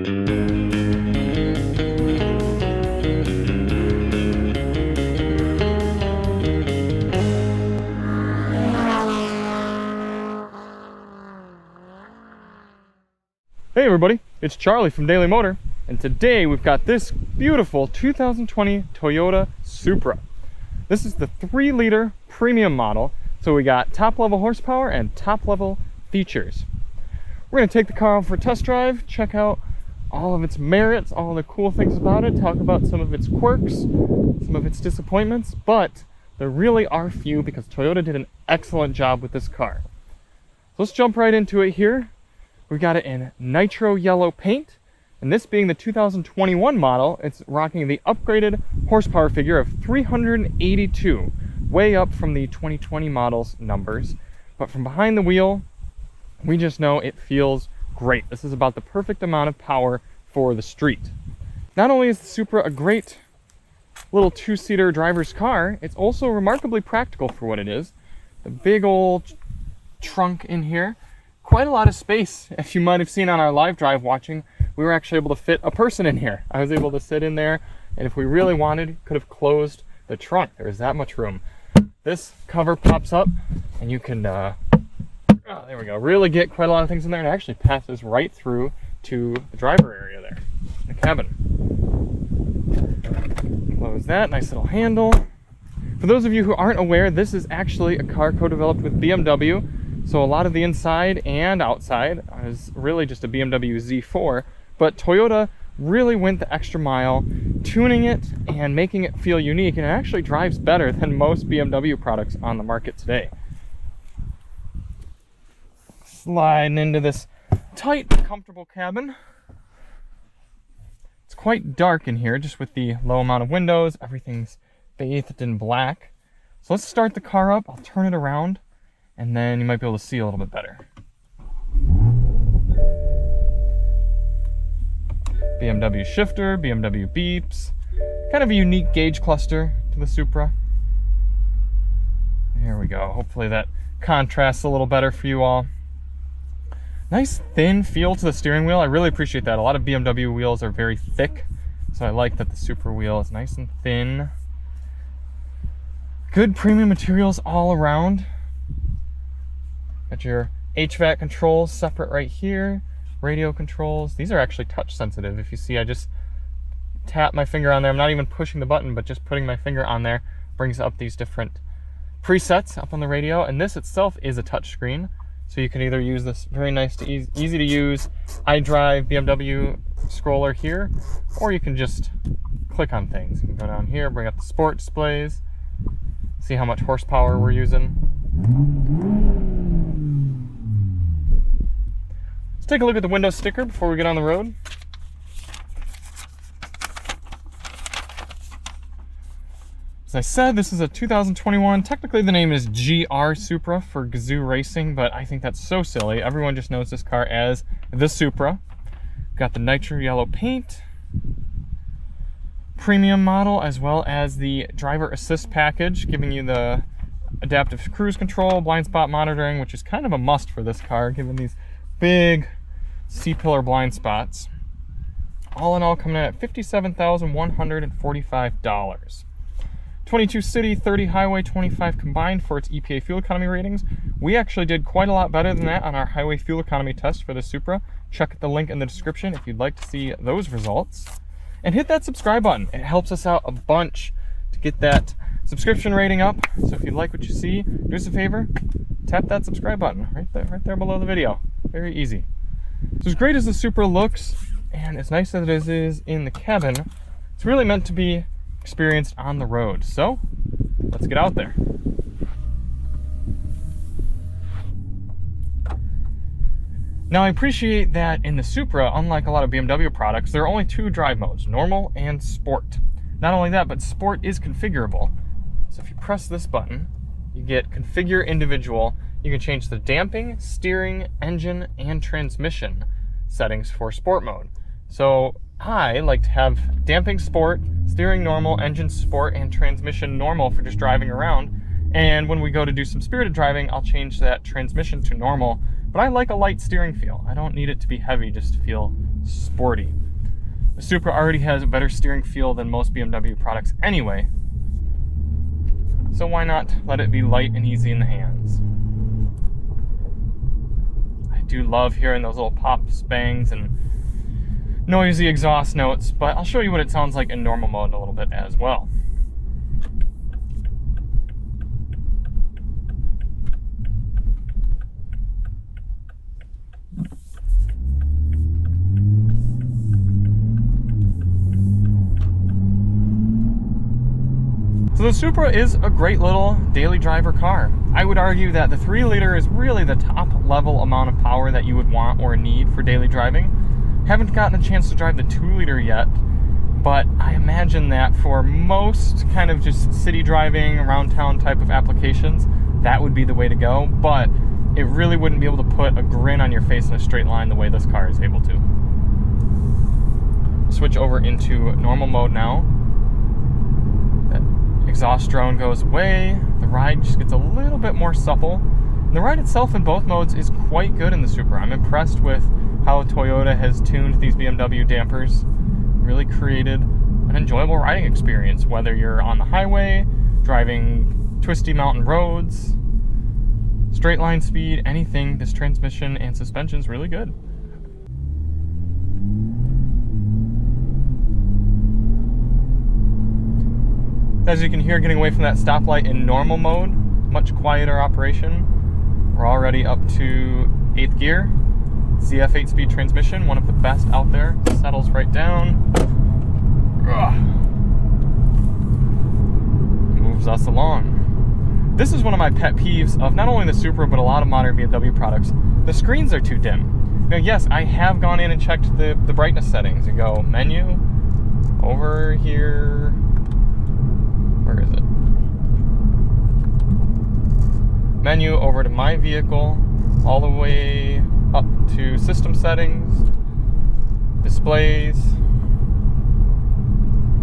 Hey everybody, it's Charlie from Daily Motor, and today we've got this beautiful 2020 Toyota Supra. This is the 3-liter premium model, so we got top-level horsepower and top-level features. We're going to take the car out for a test drive, check out all of its merits, all the cool things about it, talk about some of its quirks, some of its disappointments, but there really are few because Toyota did an excellent job with this car. So let's jump right into it here. We've got it in nitro yellow paint, and this being the 2021 model, it's rocking the upgraded horsepower figure of 382, way up from the 2020 model's numbers. But from behind the wheel, we just know it feels great. This is about the perfect amount of power for the street. Not only is the Supra a great little 2-seater driver's car, it's also remarkably practical for what it is. The big old trunk in here. Quite a lot of space. If you might have seen on our live drive watching, we were actually able to fit a person in here. I was able to sit in there, and if we really wanted, could have closed the trunk. There was that much room. This cover pops up, and you can, there we go, really get quite a lot of things in there, and it actually passes right through to the driver area there, the cabin. Close that, nice little handle. For those of you who aren't aware, this is actually a car co-developed with BMW. So a lot of the inside and outside is really just a BMW Z4, but Toyota really went the extra mile tuning it and making it feel unique, and it actually drives better than most BMW products on the market today. Sliding into this tight, comfortable cabin. It's quite dark in here just with the low amount of windows. Everything's bathed in black. So let's start the car up. I'll turn it around, and then you might be able to see a little bit better. BMW shifter, BMW beeps. Kind of a unique gauge cluster to the Supra. There we go. Hopefully that contrasts a little better for you all. Nice thin feel to the steering wheel. I really appreciate that. A lot of BMW wheels are very thick, so I like that the Supra wheel is nice and thin. Good premium materials all around. Got your HVAC controls separate right here, radio controls. These are actually touch sensitive. If you see, I just tap my finger on there. I'm not even pushing the button, but just putting my finger on there brings up these different presets up on the radio. And this itself is a touch screen. So you can either use this very nice to easy to use iDrive BMW scroller here, or you can just click on things. You can go down here, bring up the sport displays, see how much horsepower we're using. Let's take a look at the window sticker before we get on the road. As I said, this is a 2021. Technically the name is GR Supra for Gazoo Racing, but I think that's so silly. Everyone just knows this car as the Supra. Got the nitro yellow paint, premium model, as well as the driver assist package, giving you the adaptive cruise control, blind spot monitoring, which is kind of a must for this car, given these big C-pillar blind spots. All in all, coming in at $57,145. 22 city, 30 highway, 25 combined for its EPA fuel economy ratings. We actually did quite a lot better than that on our highway fuel economy test for the Supra. Check the link in the description if you'd like to see those results. And hit that subscribe button. It helps us out a bunch to get that subscription rating up. So if you like what you see, do us a favor, tap that subscribe button right there below the video. Very easy. So as great as the Supra looks, and as nice as it is in the cabin, it's really meant to be experienced on the road. So let's get out there. Now I appreciate that in the Supra, unlike a lot of BMW products, there are only 2 drive modes, normal and sport. Not only that, but sport is configurable. So if you press this button, you get configure individual. You can change the damping, steering, engine, and transmission settings for sport mode. So I like to have damping sport, steering normal, engine sport, and transmission normal for just driving around. And when we go to do some spirited driving, I'll change that transmission to normal, but But I like a light steering feel. I don't need it to be heavy just to feel sporty. The Supra already has a better steering feel than most BMW products anyway, so why not let it be light and easy in the hands? I do love hearing those little pops, bangs, and noisy exhaust notes, but I'll show you what it sounds like in normal mode in a little bit as well. So the Supra is a great little daily driver car. I would argue that the 3-liter is really the top level amount of power that you would want or need for daily driving. Haven't gotten a chance to drive the 2-liter yet, but I imagine that for most kind of just city driving, around town type of applications, that would be the way to go, but it really wouldn't be able to put a grin on your face in a straight line the way this car is able to. Switch over into normal mode now. Exhaust drone goes away, the ride just gets a little bit more supple. And the ride itself in both modes is quite good in the Supra. I'm impressed with how Toyota has tuned these BMW dampers, really created an enjoyable riding experience, whether you're on the highway, driving twisty mountain roads, straight line speed, anything. This transmission and suspension is really good. As you can hear, getting away from that stoplight in normal mode, much quieter operation. We're already up to 8th gear. ZF 8-speed transmission, one of the best out there. Settles right down. Ugh. Moves us along. This is one of my pet peeves of not only the Supra, but a lot of modern BMW products. The screens are too dim. Now, yes, I have gone in and checked the brightness settings. You go menu, over here. Where is it? Menu, over to my vehicle, all the way up to system settings, displays,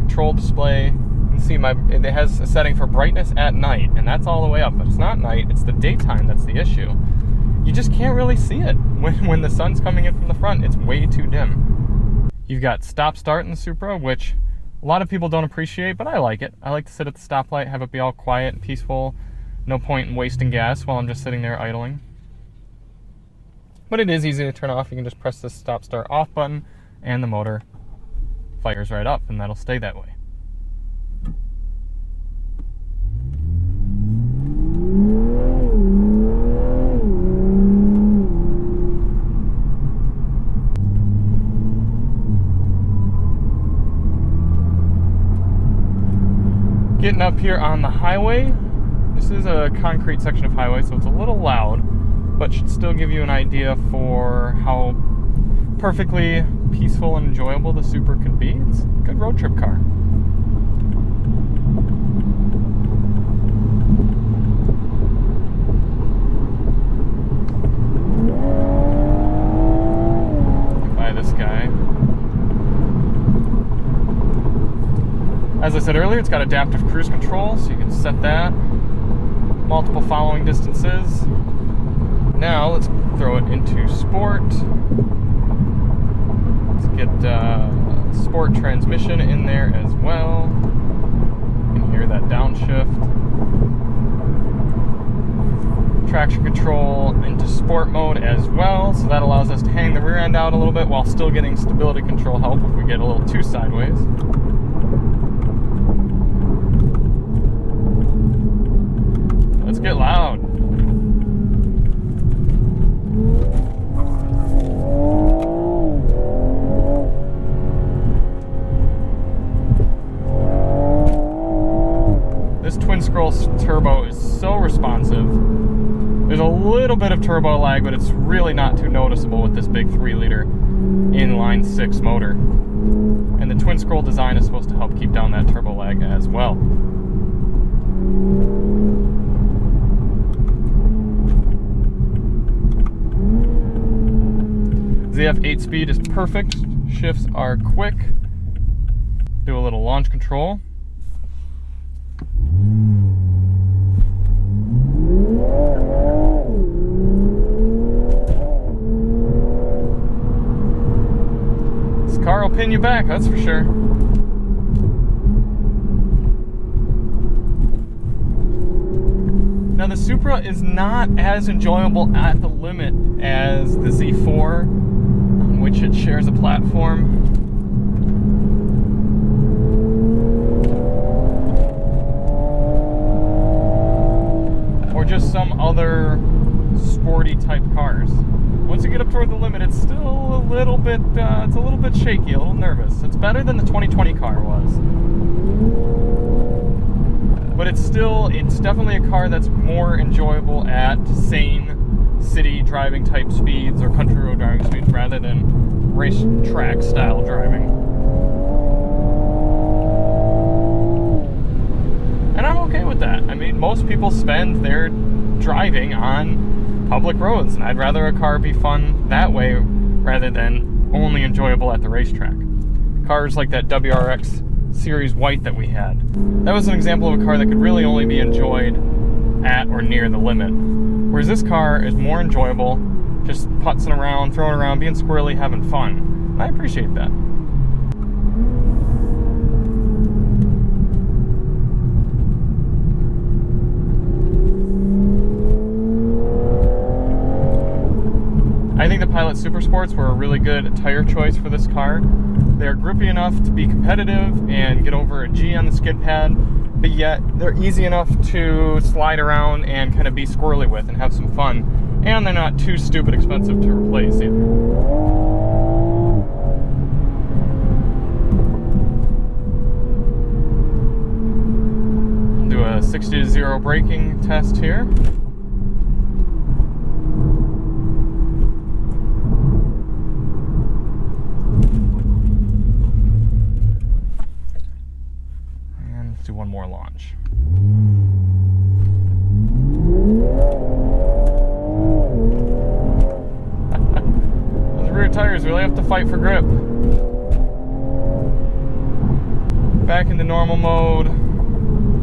control display. You can see it has a setting for brightness at night, and that's all the way up, but it's not night, it's the daytime that's the issue. You just can't really see it. When the sun's coming in from the front, it's way too dim. You've got stop start in the Supra, which a lot of people don't appreciate, but I like it. I like to sit at the stoplight, have it be all quiet and peaceful. No point in wasting gas while I'm just sitting there idling. But it is easy to turn off. You can just press the stop start off button and the motor fires right up, and that'll stay that way. Getting up here on the highway, this is a concrete section of highway, so it's a little loud, but should still give you an idea for how perfectly peaceful and enjoyable the Supra can be. It's a good road trip car. By this guy. As I said earlier, it's got adaptive cruise control, so you can set that. Multiple following distances. Now let's throw it into sport. Let's get sport transmission in there as well. You can hear that downshift. Traction control into sport mode as well, so that allows us to hang the rear end out a little bit while still getting stability control help if we get a little too sideways. Let's get loud. This twin scroll turbo is so responsive. There's a little bit of turbo lag, but it's really not too noticeable with this big 3-liter inline 6 motor. And the twin scroll design is supposed to help keep down that turbo lag as well. ZF 8-speed is perfect. Shifts are quick. Do a little launch control. car will pin you back, that's for sure. Now the Supra is not as enjoyable at the limit as the Z4, on which it shares a platform. Or just some other sporty type cars. Once you get up toward the limit, it's still a little bit, shaky, a little nervous. It's better than the 2020 car was. But it's definitely a car that's more enjoyable at sane city driving type speeds or country road driving speeds rather than racetrack style driving. And I'm okay with that. I mean, most people spend their driving on public roads, and I'd rather a car be fun that way rather than only enjoyable at the racetrack. Cars like that WRX Series White that we had, that was an example of a car that could really only be enjoyed at or near the limit. Whereas this car is more enjoyable, just putzing around, throwing around, being squirrely, having fun. I appreciate that. I think the Pilot Super Sports were a really good tire choice for this car. They're grippy enough to be competitive and get over a G on the skid pad, but yet they're easy enough to slide around and kind of be squirrely with and have some fun. And they're not too stupid expensive to replace either. I'll do a 60-0 braking test here. Do one more launch. Those rear tires really have to fight for grip. Back into normal mode,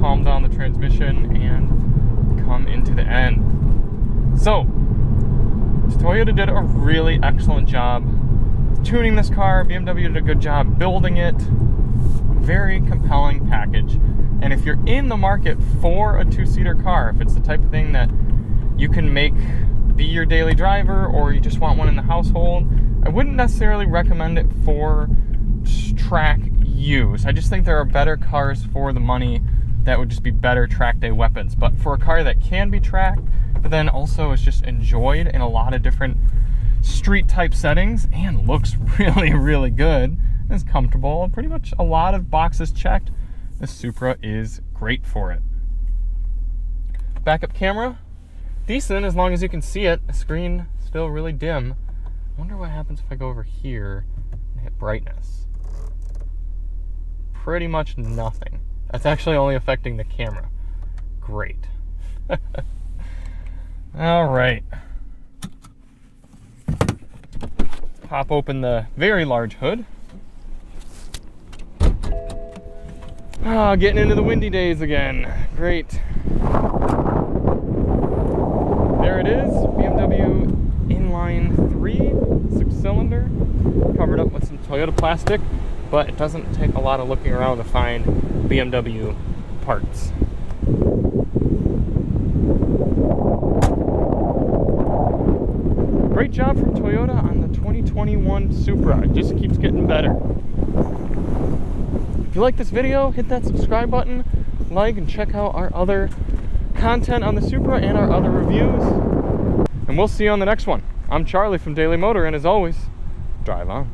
calm down the transmission, and come into the end. So, Toyota did a really excellent job tuning this car. BMW did a good job building it. Very compelling package. And if you're in the market for a two-seater car, if it's the type of thing that you can make be your daily driver, or you just want one in the household, I wouldn't necessarily recommend it for track use. I just think there are better cars for the money that would just be better track day weapons. But for a car that can be tracked, but then also is just enjoyed in a lot of different street type settings and looks really, really good, is comfortable, pretty much a lot of boxes checked, the Supra is great for it. Backup camera, decent as long as you can see it. The screen still really dim. I wonder what happens if I go over here and hit brightness. Pretty much nothing. That's actually only affecting the camera. Great. All right. Pop open the very large hood. Ah, getting into the windy days again. Great. There it is, BMW inline 3, 6-cylinder, covered up with some Toyota plastic, but it doesn't take a lot of looking around to find BMW parts. Great job from Toyota on the 2021 Supra. It just keeps getting better. If you like this video, hit that subscribe button, like, and check out our other content on the Supra and our other reviews. And we'll see you on the next one. I'm Charlie from Daily Motor, and as always, drive on.